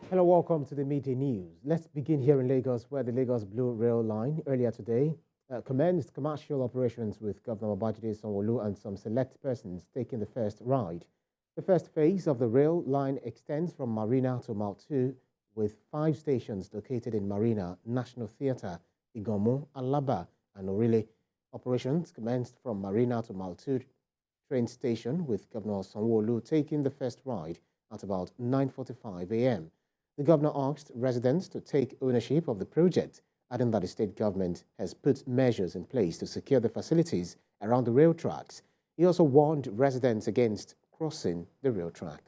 Hello, welcome to the Media News. Let's begin here in Lagos, where the Lagos Blue Rail Line earlier today commenced commercial operations with Governor Babajide Sanwo-Olu and some select persons taking the first ride. The first phase of the rail line extends from Marina to Mile 2 with 5 stations located in Marina, National Theatre, Igomu, Alaba, and Orile. Operations commenced from Marina to Mile 2 train station with Governor Sanwo-Olu taking the first ride at about 9:45 a.m. The governor asked residents to take ownership of the project, adding that the state government has put measures in place to secure the facilities around the rail tracks. He also warned residents against crossing the rail track.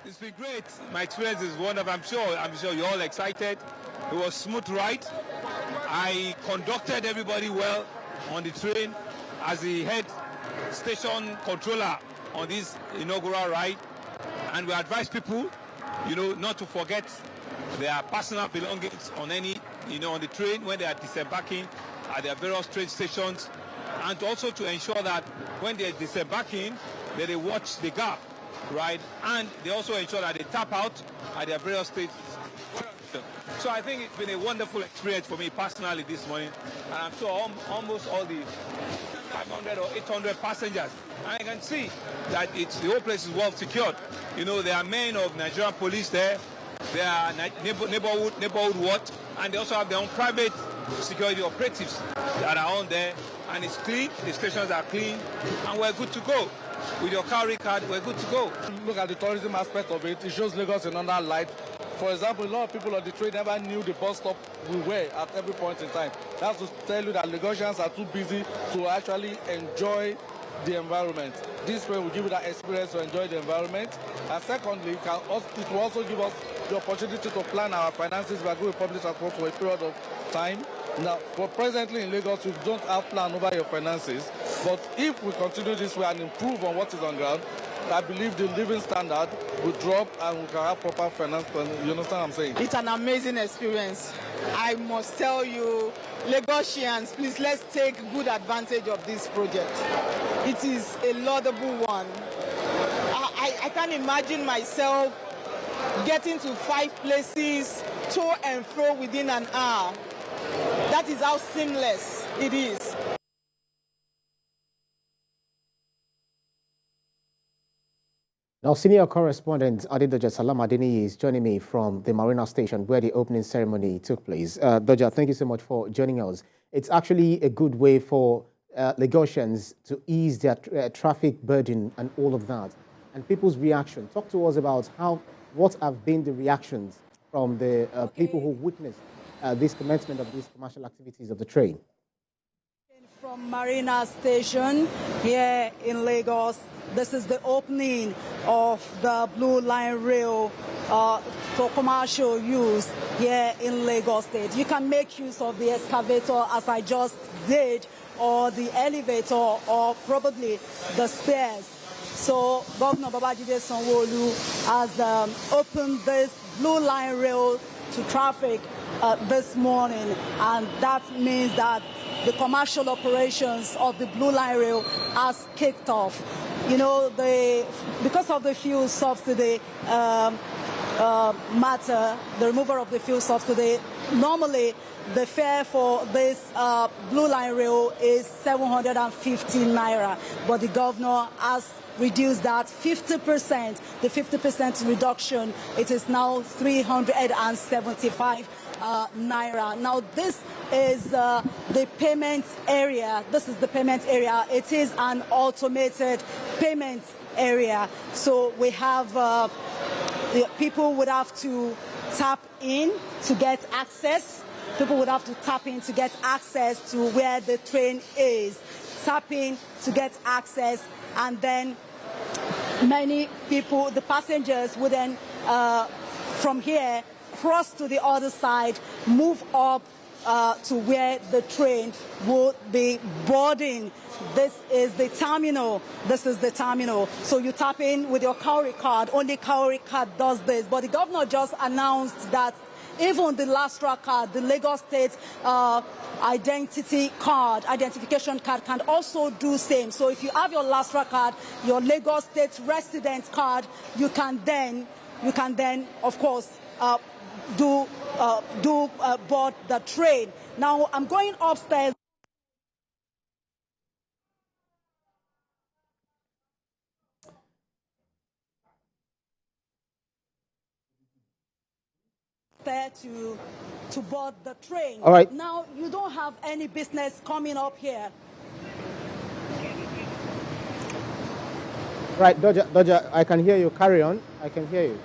It's been great. My experience is wonderful. I'm sure you're all excited. It was a smooth ride. I conducted everybody well on the train as the head station controller on this inaugural ride. And we advise people, not to forget their personal belongings on on the train when they are disembarking at their various train stations, and also to ensure that when they are disembarking, that they watch the gap, right? And they also ensure that they tap out at their various stations. So I think it's been a wonderful experience for me personally this morning, and I'm sure almost all the 500 or 800 passengers. I can see that the whole place is well secured. There are men of Nigerian police there. There are neighborhood watch, and they also have their own private security operatives that are on there. And it's clean. The stations are clean, and we're good to go. With your carry card, we're good to go. Look at the tourism aspect of it. It shows Lagos in another light. For example, a lot of people on the train never knew the bus stop we were at every point in time. That's to tell you that Lagosians are too busy to actually enjoy the environment. This way will give you that experience to enjoy the environment. And secondly, it will also give us the opportunity to plan our finances by going public transport for a period of time. Now, presently in Lagos, we don't have plan over your finances. But if we continue this way and improve on what is on ground, I believe the living standard will drop and we can have proper finance planning. You understand what I'm saying? It's an amazing experience. I must tell you, Lagosians, please let's take good advantage of this project. It is a laudable one. I can't imagine myself getting to 5 places to and fro within an hour. That is how seamless it is. Now, senior correspondent Adedoja Salam-Adeniyi is joining me from the Marina station where the opening ceremony took place. Doja, thank you so much for joining us. It's actually a good way for Lagosians to ease their traffic burden and all of that. And people's reaction. Talk to us about what have been the reactions from the people who witnessed this commencement of these commercial activities of the train. From Marina Station here in Lagos, this is the opening of the Blue Line Rail for commercial use here in Lagos State. You can make use of the excavator as I just did, or the elevator, or probably the stairs. So Governor Babajide Sanwo-Olu has opened this Blue Line Rail to traffic this morning, and that means that the commercial operations of the Blue Line Rail has kicked off. Because of the fuel subsidy matter, the removal of the fuel subsidy, normally the fare for this Blue Line Rail is 750 naira, but the governor has reduced that 50%, the 50% reduction, it is now 375 naira. Now this is the payment area. This is the payment area. It is an automated payment area. So we have people would have to tap in to get access. People would have to tap in to get access to where the train is. Tap in to get access, and then many people, the passengers, would then from here cross to the other side, move up to where the train will be boarding. This is the terminal. This is the terminal. So you tap in with your Cowrie card. Only Cowrie card does this. But the governor just announced that even the Lastra card, the Lagos State identification card can also do same. So if you have your Lastra card, your Lagos State resident card, you can then of course board the train. Now I'm going upstairs. To board the train. All right. Now you don't have any business coming up here. Right, Doja, I can hear you. Carry on. I can hear you.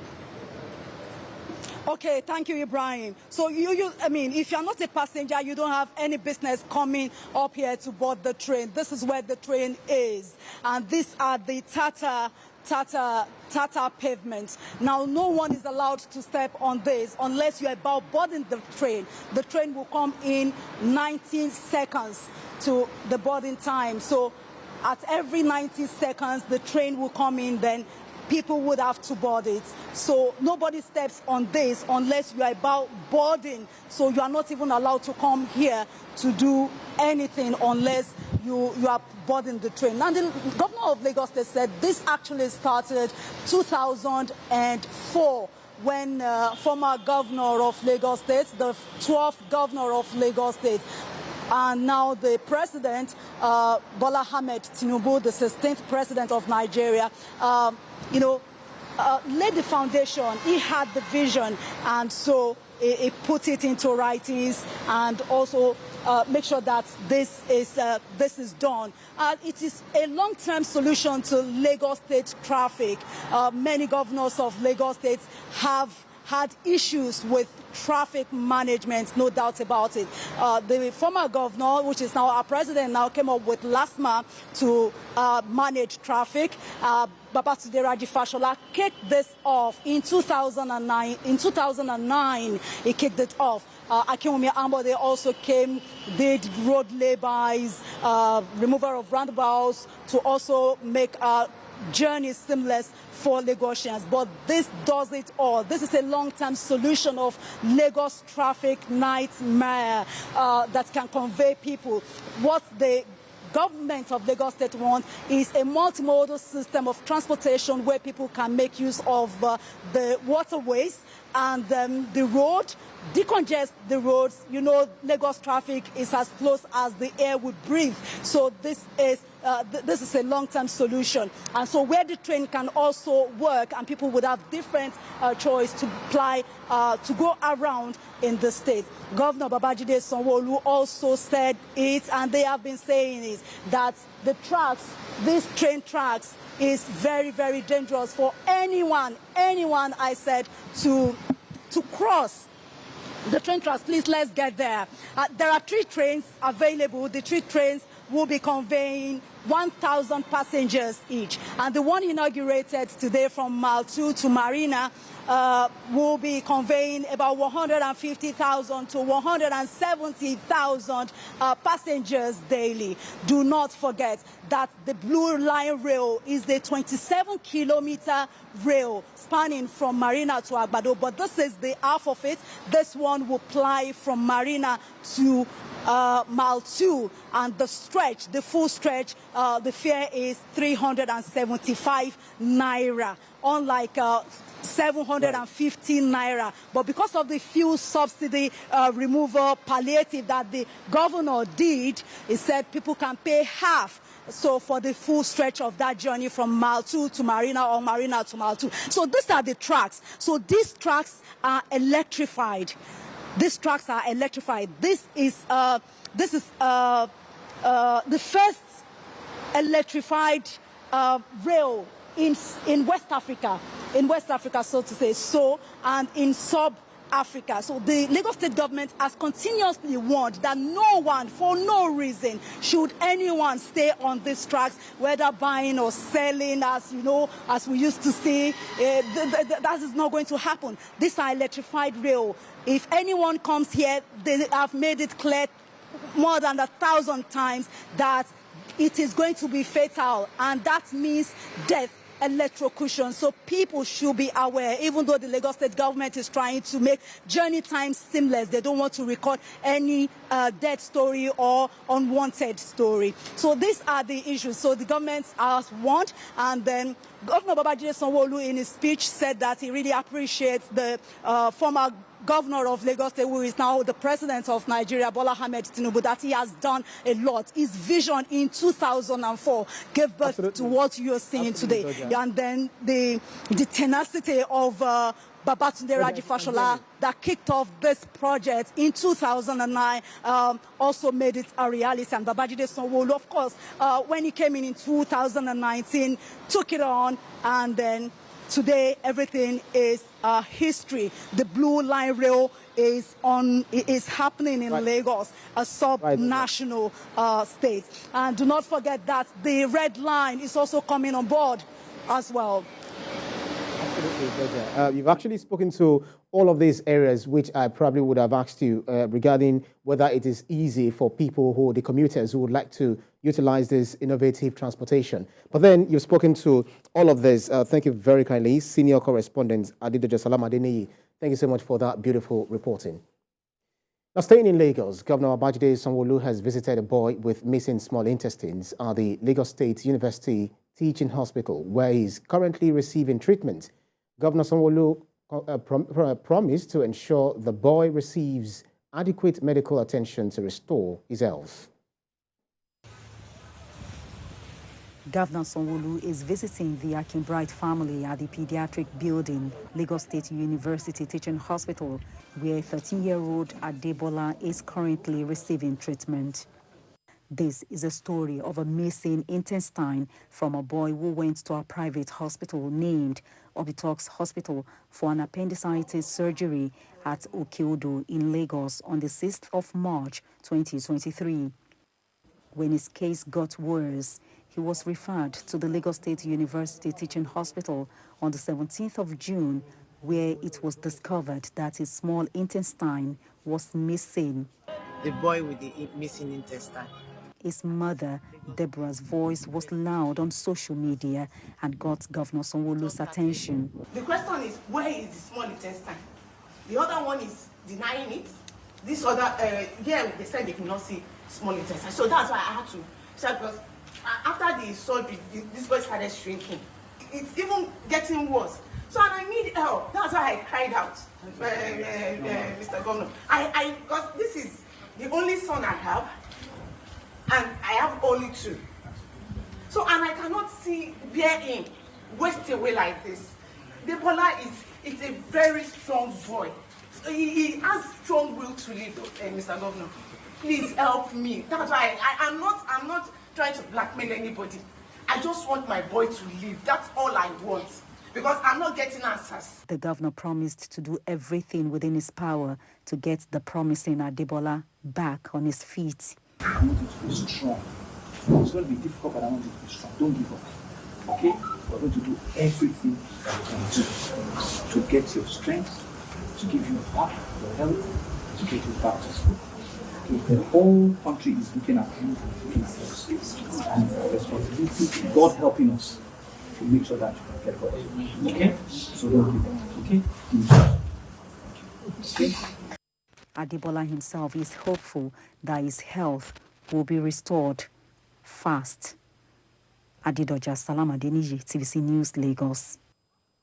Okay, thank you, Ibrahim. So I mean, if you're not a passenger, you don't have any business coming up here to board the train. This is where the train is, and these are the Tata pavement. Now, no one is allowed to step on this unless you're about boarding the train. The train will come in 19 seconds to the boarding time. So at every 90 seconds, the train will come in, then people would have to board it. So nobody steps on this unless you are about boarding. So you are not even allowed to come here to do anything unless you are boarding the train. Now, the governor of Lagos State said this actually started 2004 when former governor of Lagos State, the 12th governor of Lagos State, and now the president, Bola Ahmed Tinubu, the 16th president of Nigeria, laid the foundation. He had the vision, and so he put it into writings and also make sure that this is done. It is a long-term solution to Lagos State traffic. Many governors of Lagos State have had issues with traffic management, no doubt about it. The former governor, which is now our president, now came up with LASMA to manage traffic. Babatunde Raji Fashola kicked this off in 2009. In 2009, he kicked it off. Akinwumi Ambode also came, did road laybys, removal of roundabouts to also make journeys seamless for Lagosians. But this does it all. This is a long-term solution of Lagos traffic nightmare that can convey people. What the government of Lagos State wants is a multimodal system of transportation where people can make use of the waterways and the road, decongest the roads. You know, Lagos traffic is as close as the air would breathe. So this is a long-term solution. And so where the train can also work and people would have different choice to to go around in the state. Governor Babajide Sanwo-Olu also said it, and they have been saying it, that the tracks, these train tracks, is very, very dangerous for anyone, I said, to cross the train tracks. Please, let's get there. There are 3 trains available. The 3 trains will be conveying 1,000 passengers each. And the one inaugurated today from Mile 2 to Marina will be conveying about 150,000 to 170,000 passengers daily. Do not forget that the Blue Line Rail is the 27-kilometer rail spanning from Marina to Agbado, but this is the half of it. This one will ply from Marina to Mile 2, and the stretch, the full stretch, the fare is 375 naira, unlike 750 naira. But because of the fuel subsidy removal palliative that the governor did, he said people can pay half. So for the full stretch of that journey from Mile 2 to Marina or Marina to Mile 2. So these are the tracks. So these tracks are electrified. These tracks are electrified. This is the first electrified rail in West Africa, so to say. So, and in sub-Africa. So the Lagos State government has continuously warned that no one, for no reason, should anyone stay on these tracks, whether buying or selling, as you know, as we used to see. That is not going to happen. These are electrified rail. If anyone comes here, they have made it clear more than 1,000 times that it is going to be fatal, and that means death electrocution. So people should be aware, even though the Lagos State government is trying to make journey time seamless, they don't want to record any dead story or unwanted story. So these are the issues. So the government has warned, and then Governor Babajide Sanwo-Olu in his speech said that he really appreciates the former governor of Lagos State, who is now the president of Nigeria, Bola Ahmed Tinubu, that he has done a lot. His vision in 2004 gave birth to what you're seeing today. And then the tenacity of Babatunde Raji Fashola that kicked off this project in 2009 also made it a reality. And Babajide Sanwo-Olu, of course, when he came in 2019, took it on, and then today, everything is history. The Blue Line Rail is happening in Lagos, a sub-national state. And do not forget that the Red Line is also coming on board as well. Absolutely, you've actually spoken to all of these areas, which I probably would have asked you regarding whether it is easy for people the commuters who would like to utilize this innovative transportation. But then you've spoken to all of this. Thank you very kindly. Senior correspondent Adedoja Salam-Adeniyi, thank you so much for that beautiful reporting. Now, staying in Lagos, Governor Babajide Sanwo-Olu has visited a boy with missing small intestines at the Lagos State University Teaching Hospital, where he's currently receiving treatment. Governor Sanwo-Olu promised to ensure the boy receives adequate medical attention to restore his health. Governor Sanwo-Olu is visiting the Akinbright family at the pediatric building, Lagos State University Teaching Hospital, where 13-year-old Adebola is currently receiving treatment. This is a story of a missing intestine from a boy who went to a private hospital named Obitox Hospital for an appendicitis surgery at Okeodo in Lagos on the 6th of March 2023. When his case got worse, he was referred to the Lagos State University Teaching Hospital on the 17th of June, where it was discovered that his small intestine was missing. The boy with the missing intestine. His mother, Deborah's voice was loud on social media and got Governor Sanwo-Olu's attention. The question is, where is the small intestine? The other one is denying it. This other, here they said they could not see small intestine. So that's why I had to say, because after the surgery, this boy started shrinking. It's even getting worse. So and I need help. That's why I cried out, Mr. Governor. Because this is the only son I have, and I have only two. So, and I cannot bear him waste away like this. Debola is a very strong boy. So he has strong will to live, Mr. Governor. Please help me. That's why I'm not trying to blackmail anybody. I just want my boy to live. That's all I want. Because I'm not getting answers. The governor promised to do everything within his power to get the promising Adebola back on his feet. I want you to be strong. It's going to be difficult, but I want you to be strong. Don't give up. Okay? We're going to do everything that we can do to get your strength, to give you back your health, to get you back to school. Okay? The whole country is looking at you, looking at your space, and responsibility, God helping us to make sure that you can get well. Okay? So don't give up. Okay? Okay? Adebola himself is hopeful that his health will be restored fast. Adedoja Salam-Adeniyi, TVC News, Lagos.